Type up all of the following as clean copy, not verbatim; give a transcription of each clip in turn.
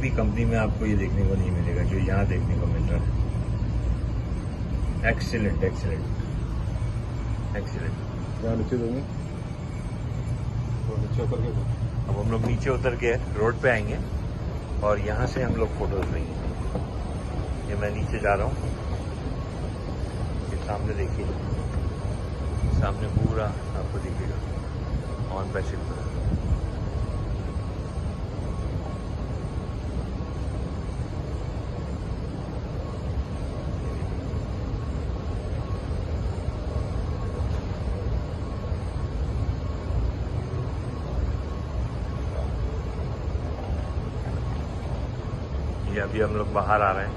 भी कंपनी में आपको ये देखने को नहीं मिलेगा जो यहाँ देखने को मिल रहा है। Excellent excellent excellent. यहाँ नीचे देंगे तो नीचे उतर के अब हम लोग नीचे उतर के रोड पे आएंगे और यहाँ से हम लोग फोटोज लेंगे। ये मैं नीचे जा रहा हूँ, ये सामने देखिए, सामने पूरा आपको दिखेगा ऑन पैसिव पर। ये अभी हम लोग बाहर आ रहे हैं,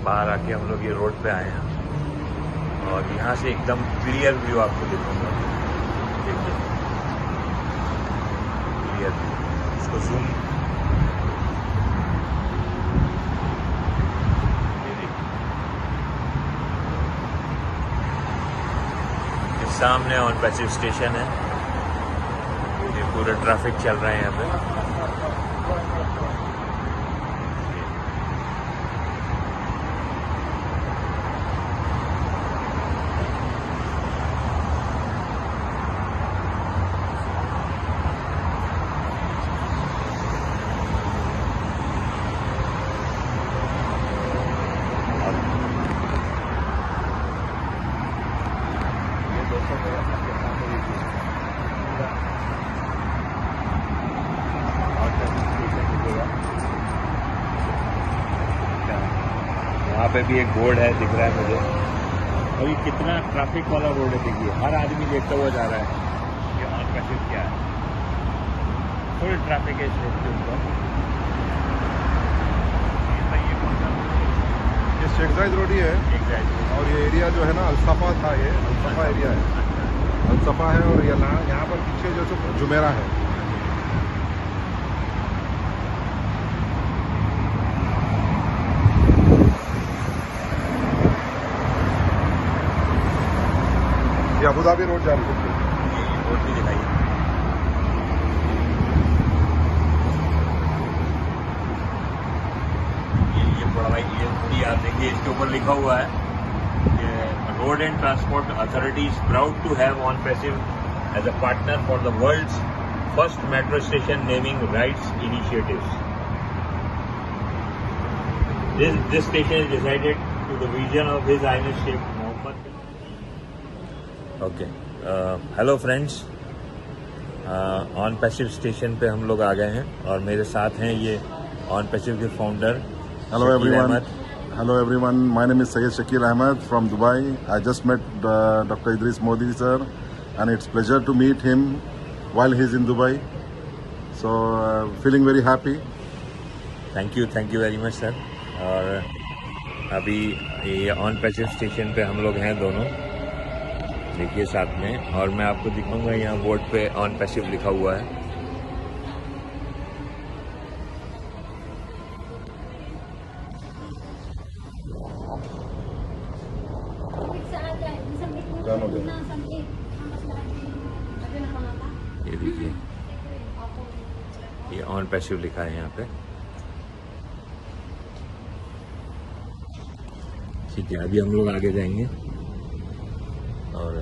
बाहर आके हम लोग ये रोड पे आए हैं और यहाँ से एकदम क्लियर व्यू आपको दिखाऊंगा। देखिए क्लियर व्यू, इसको जूम, ये देखिए, ये सामने ऑन पैसिव स्टेशन है। ये पूरा ट्रैफिक चल रहा है यहाँ पे। यहाँ पे भी एक बोर्ड है, दिख रहा है मुझे। और ये कितना ट्रैफिक वाला रोड है, देखिए हर आदमी देखता हुआ जा रहा है ये ऑन पैसिव क्या है। फुल ट्रैफिक है इस रोड के ऊपर। ये कौन सा? ये शेख जायद रोड ही है। एग्जैक्टली। और ये एरिया जो है ना अल्सफा था, ये अल्सफा एरिया है, अल्सफा है। और यहाँ पर पीछे जो जुमेरा है। ये अबू धाबी रोड जा रही है। ये रोड भी दिखाइए। ये बड़ा भाई, ये आप देखिए, इसके ऊपर लिखा हुआ है road and transport authority is proud to have on passive as a partner for the world's first metro station naming rights initiatives. This station is decided to the vision of His Highness Sheikh Mohammed. Okay, hello friends, on passive station पे हम लोग आ गए हैं और मेरे साथ हैं ये ऑन पैसिव के founder. Hello everyone. Hello everyone. My name is Syed Shakil Ahmed from Dubai. I just met Dr. Idris Modi sir, and it's pleasure to meet him while he's in Dubai. So feeling very happy. Thank you very much sir. और अभी ये on passive station पे हम लोग हैं दोनों, देखिए साथ में। और मैं आपको दिखाऊंगा, यहाँ बोर्ड पे ऑन पैसिव लिखा हुआ है। ये देखिए, ये ऑन पैसिव लिखा है यहाँ पे। ठीक है, अभी हम लोग आगे जाएंगे और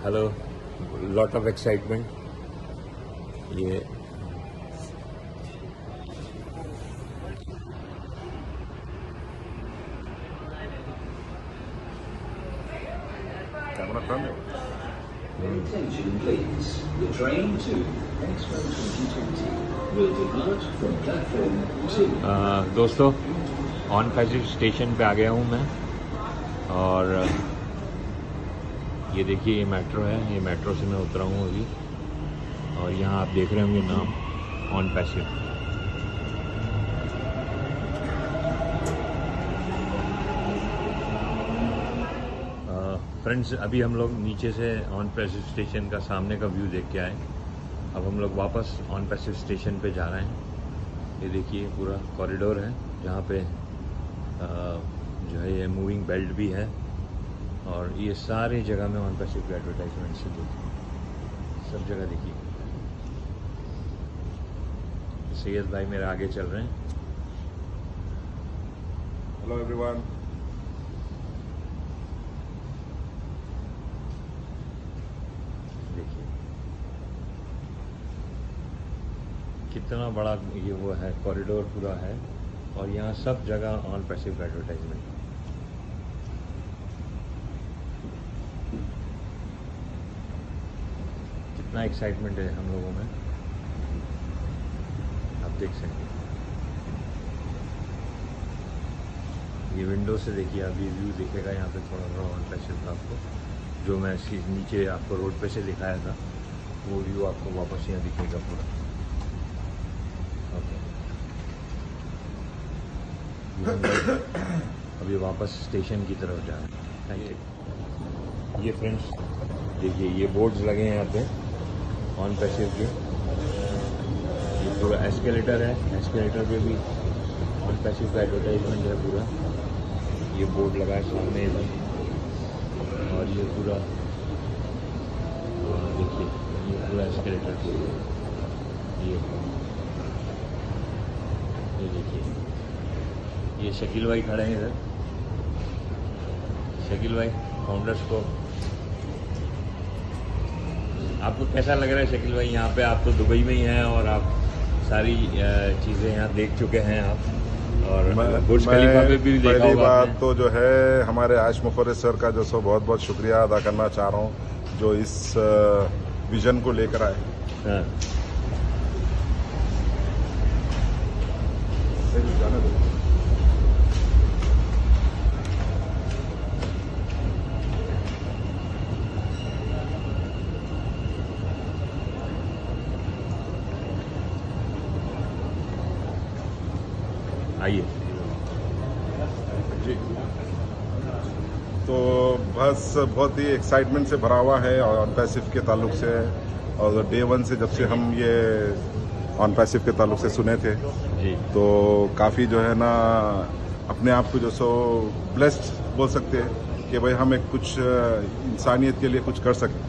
हेलो, लॉट ऑफ एक्साइटमेंट। ये कैमरा टर्न है। Attention please. The train to Expo 2020 will depart from platform 2. दोस्तों, ऑन पैसिव स्टेशन पे आ गया हूँ मैं और ये देखिए, ये मेट्रो है। ये मेट्रो से मैं उतरा हूँ अभी और यहाँ आप देख रहे होंगे नाम ऑन पैसिव। फ्रेंड्स, अभी हम लोग नीचे से ऑन पैसिव स्टेशन का सामने का व्यू देख के आए। अब हम लोग वापस ऑन पैसिव स्टेशन पे जा रहे हैं। ये देखिए, पूरा कॉरिडोर है जहाँ पे जो है ये मूविंग बेल्ट भी है और ये सारी जगह में ऑन पैसिव के एडवर्टाइजमेंट से देखिए, सब जगह देखिए। सैयद भाई मेरे आगे चल रहे हैं। Hello everyone. देखिए कितना बड़ा ये वो है, कॉरिडोर पूरा है और यहाँ सब जगह ऑन पैसिव एडवर्टाइजमेंट। कितना एक्साइटमेंट है हम लोगों में, आप देख सकते हैं। ये विंडो से देखिए, अभी व्यू दिखेगा यहाँ पे थोड़ा थोड़ा ऑन पैसिव का आपको, जो मैं नीचे आपको रोड पे से दिखाया था वो व्यू आपको वापस यहाँ दिखेगा पूरा। ओके, अभी वापस स्टेशन की तरफ जा रहे हैं। Thank you. ये फ्रेंड्स देखिए, ये बोर्ड्स लगे हैं यहाँ पे ऑन पैसिव के। ये पूरा एस्केलेटर है, एस्केलेटर पे भी ऑन पैसिव का एडवर्टाइजमेंट है पूरा। ये बोर्ड लगा है सामने इधर, और ये पूरा देखिए, ये पूरा एस्केलेटर ये देखिए, ये शकील भाई खड़े हैं इधर। शकील भाई, फाउंडर्स को आपको कैसा लग रहा है शकील भाई? यहाँ पे आप तो दुबई में ही हैं और आप सारी चीज़ें यहाँ देख चुके हैं आप, और बुर्ज खलीफा पे भी देखा पहली होगा बात आपने। तो जो है हमारे आयश मुफर्रिस सर का जो सो बहुत बहुत शुक्रिया अदा करना चाह रहा हूँ, जो इस विजन को लेकर आए। हाँ। आइए। जी, तो बस बहुत ही एक्साइटमेंट से भरा हुआ है ऑन पैसिव के ताल्लुक से, और डे वन से जब से हम ये ऑन पैसिव के ताल्लुक से सुने थे, जी तो काफ़ी जो है ना अपने आप को जो सो ब्लेस्ड बोल सकते हैं कि भाई हम एक कुछ इंसानियत के लिए कुछ कर सकें।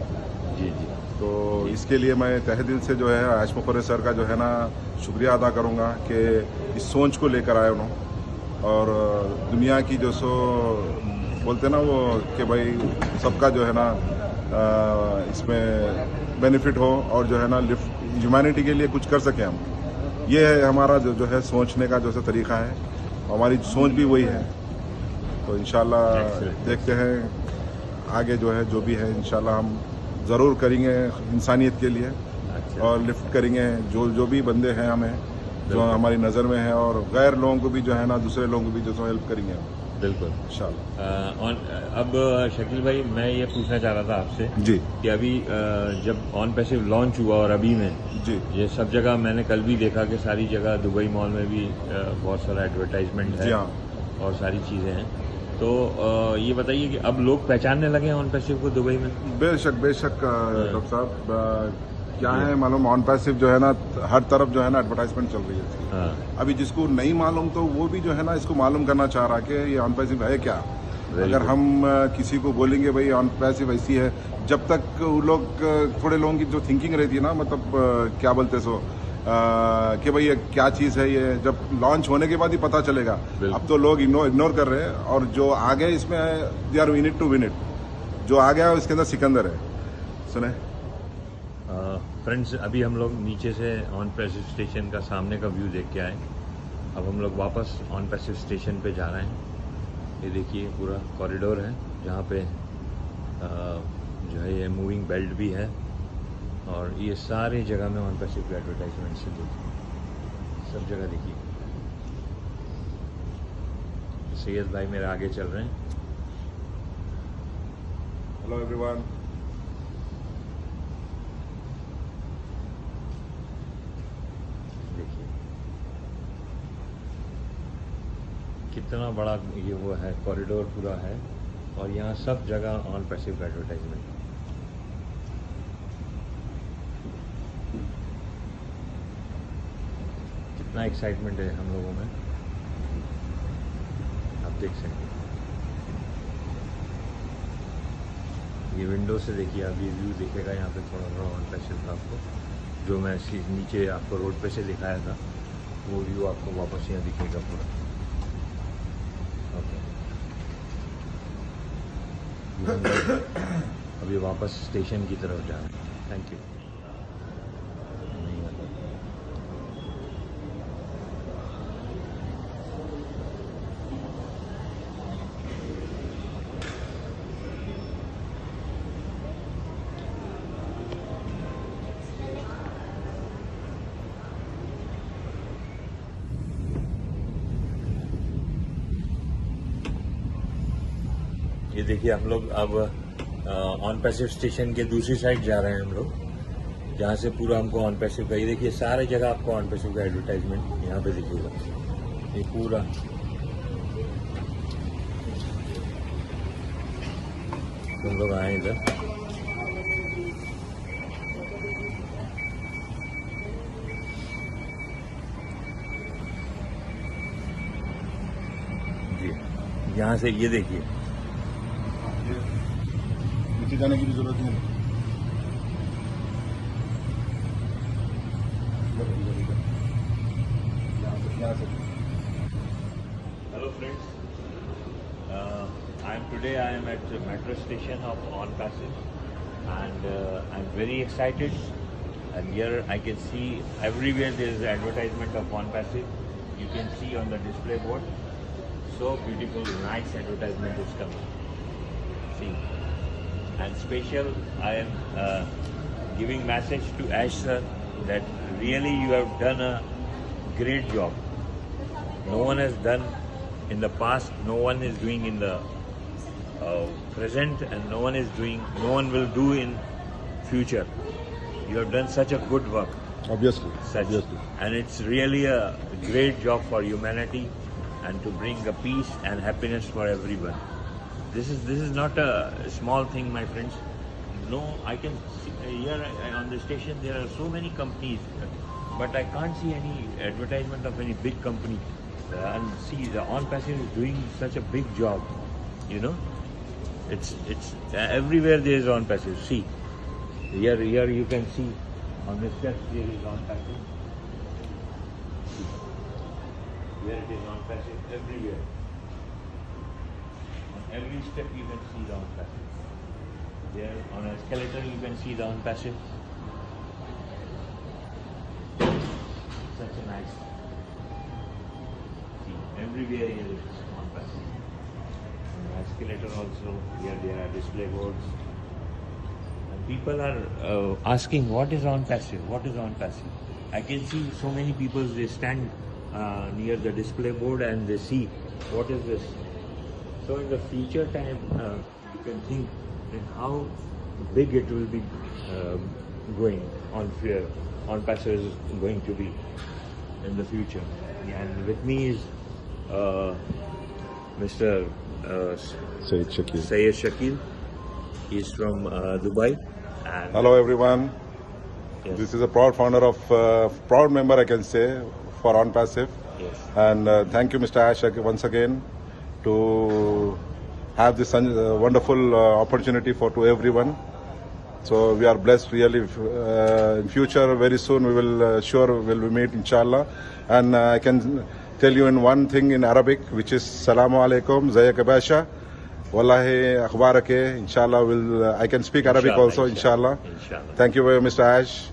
जी जी। तो इसके लिए मैं तहे दिल से जो है आयश मुफर्रिस सर का जो है ना शुक्रिया अदा करूंगा कि इस सोच को लेकर आए उन्होंने, और दुनिया की जो सो बोलते ना वो कि भाई सबका जो है ना इसमें बेनिफिट हो, और जो है ना लिफ्ट ह्यूमैनिटी के लिए कुछ कर सकें हम। ये है हमारा जो है सोचने का जो तरीका है, हमारी सोच भी वही है। तो इंशाल्लाह देखते हैं आगे जो है जो भी है, इंशाल्लाह हम ज़रूर करेंगे इंसानियत के लिए, अच्छा। और लिफ्ट करेंगे जो भी बंदे हैं हमें जो हमारी नज़र में है, और गैर लोगों को भी जो है ना दूसरे लोगों को भी जो हेल्प करेंगे बिल्कुल इंशाल्लाह। अब शकील भाई, मैं ये पूछना चाह रहा था आपसे जी कि अभी जब ऑन पैसिव लॉन्च हुआ और अभी में जी ये सब जगह मैंने कल भी देखा कि सारी जगह दुबई मॉल में भी बहुत सारा एडवर्टाइजमेंट जी है हाँ। और सारी चीज़ें हैं। तो ये बताइए कि अब लोग पहचानने लगे हैं ऑन पैसिव को दुबई में? बेशक डॉक्टर साहब, क्या है मालूम, ऑन पैसिव जो है ना हर तरफ जो है ना एडवर्टाइजमेंट चल रही है इसकी। हाँ। अभी जिसको नहीं मालूम तो वो भी जो है ना इसको मालूम करना चाह रहा है कि ये ऑन पैसिव है क्या। अगर हम किसी को बोलेंगे भाई ऑन पैसिव ऐसी है, जब तक वो लोग थोड़े लोगों की जो थिंकिंग रहती है ना, मतलब क्या बोलते सो कि भाई ये क्या चीज़ है, ये जब लॉन्च होने के बाद ही पता चलेगा। अब तो लोग इग्नोर कर रहे हैं, और जो आ गए इसमें they are win it to win it. जो आ गया इसके अंदर सिकंदर है। सुने फ्रेंड्स, अभी हम लोग नीचे से ऑन पैसिव स्टेशन का सामने का व्यू देख के आए। अब हम लोग वापस ऑन पैसिव स्टेशन पे जा रहे हैं। ये देखिए पूरा कॉरिडोर है जहाँ पे जो है ये मूविंग बेल्ट भी है, और ये सारी जगह में ऑन पैसिव के एडवर्टाइजमेंट से देखिए, सब जगह देखिए। सैयद भाई मेरे आगे चल रहे हैं। Hello everyone. देखिए कितना बड़ा ये वो है, कॉरिडोर पूरा है और यहाँ सब जगह ऑन पैसिव एडवर्टाइजमेंट। कितना एक्साइटमेंट है हम लोगों में, आप देख सकते हैं। ये विंडो से देखिए, आप ये व्यू दिखेगा यहाँ पे थोड़ा थोड़ा ऑन पैसिव का आपको, जो मैं नीचे आपको रोड पे से दिखाया था वो व्यू आपको वापस यहाँ दिखेगा पूरा। ओके, अभी वापस स्टेशन की तरफ जा रहे हैं। Thank you. ये देखिए हम लोग अब ऑन पैसिव स्टेशन के दूसरी साइड जा रहे हैं हम लोग, जहाँ से पूरा हमको ऑन पैसिव का, ये देखिए सारे जगह आपको ऑन पैसिव का एडवर्टाइजमेंट यहाँ पे दिखेगा, ये पूरा। तुम लोग आए इधर, जी यहाँ से ये देखिए, नीचे जाने की भी जरूरत नहीं। Hello friends, today I am at the metro station of On Passage, and I'm very excited. And here I can see everywhere there is advertisement of On Passage. You can see on the display board, so beautiful, nice advertisement is coming. See, and special I am giving message to Ash sir that really you have done a great job. No one has done in the past, no one is doing in the present, and no one will do in future. You have done such a good work. Obviously. Obviously. And it's really a great job for humanity and to bring a peace and happiness for everyone. This is not a small thing, my friends. No, I can see here on the station there are so many companies, but I can't see any advertisement of any big company. And see, the On Passage is doing such a big job. You know, it's everywhere there is On Passage. See, here you can see on the steps there is On Passage. Here it is On Passage everywhere. On every step you can see the On Passage. There on an escalator you can see the On Passage. Such a nice. See, everywhere here is On Passage. On the escalator also, here there are display boards. And people are asking, what is On Passage? What is On Passage? I can see so many people, they stand near the display board and they see, what is this? So in the future time, you can think that how big it will be going On Passage is going to be in the future. And with me is Mr. Sayyid Shakil. Sayyid Shakil. He's from Dubai. And Hello everyone. yes, This is a proud founder of, proud member I can say, for On Passive. yes. And thank you Mr. Ash once again to have this wonderful opportunity to everyone. So we are blessed really. In future, very soon we will sure will meet inshallah. And I can tell you in one thing in Arabic, which is Salamu alaikum, Zayak Basha. Wallahi akhbar ke inshallah I can speak Arabic also inshallah. Inshallah. Thank you very much Mr. Ash.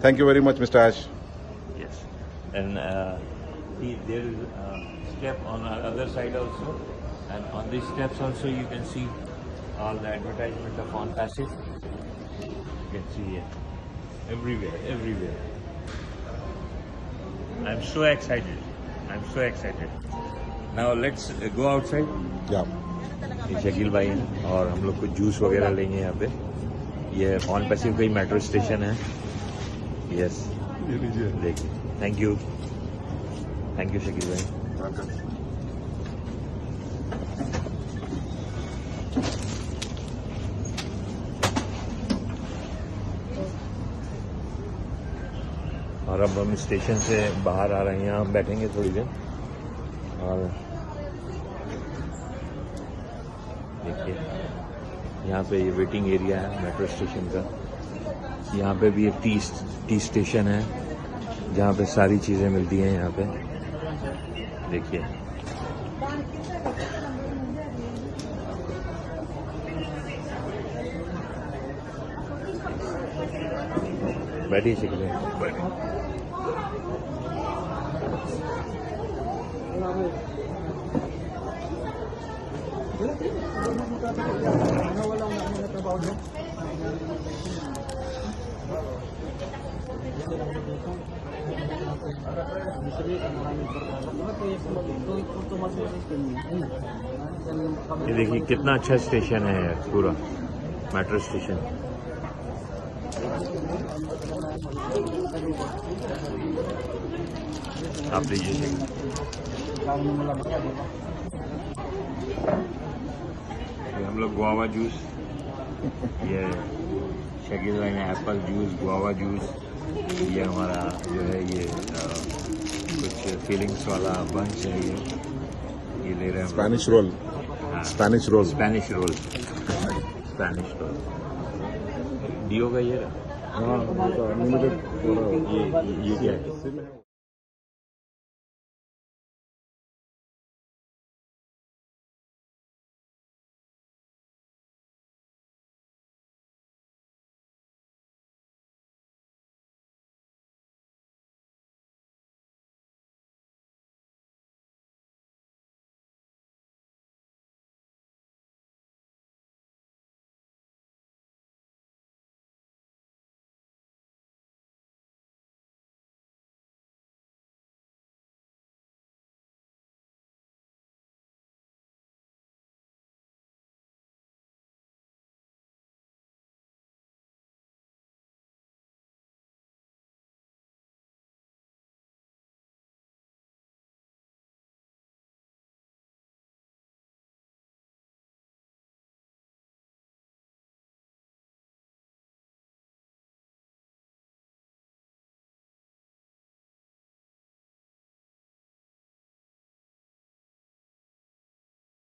Thank you very much Mr. Ash. Yes. And there is a step on the other side also. And on these steps also you can see all the advertisement of On Passage. You can see it everywhere, everywhere. I'm so excited. I'm so excited. Now let's go outside. Yeah. ये शकील भाई हैं और हम लोग कुछ juice वगैरह लेंगे यहाँ पे। ये ऑन पैसिव का ही मेट्रो स्टेशन है। यस, देखिए। थैंक यू शकील भाई। और और अब हम स्टेशन से बाहर आ रहे हैं, यहाँ हम बैठेंगे थोड़ी देर। और देखिए यहाँ पे ये वेटिंग एरिया है मेट्रो स्टेशन का। यहाँ पे भी एक टी स्टेशन है जहाँ पे सारी चीज़ें मिलती हैं। यहाँ पे देखिए बैठी सीखने ये देखिए कितना अच्छा स्टेशन है पूरा मेट्रो स्टेशन। आप लीजिए। हम लोग गुआवा जूस, ये शकील भाई ने एप्पल जूस, गुआवा जूस, ये हमारा जो है ये कुछ फीलिंग्स वाला बंच है, ये ले रहे हैं। Spanish roll, Spanish roll, Spanish roll, Spanish roll डियो का ये रहा। हाँ, ये क्या है?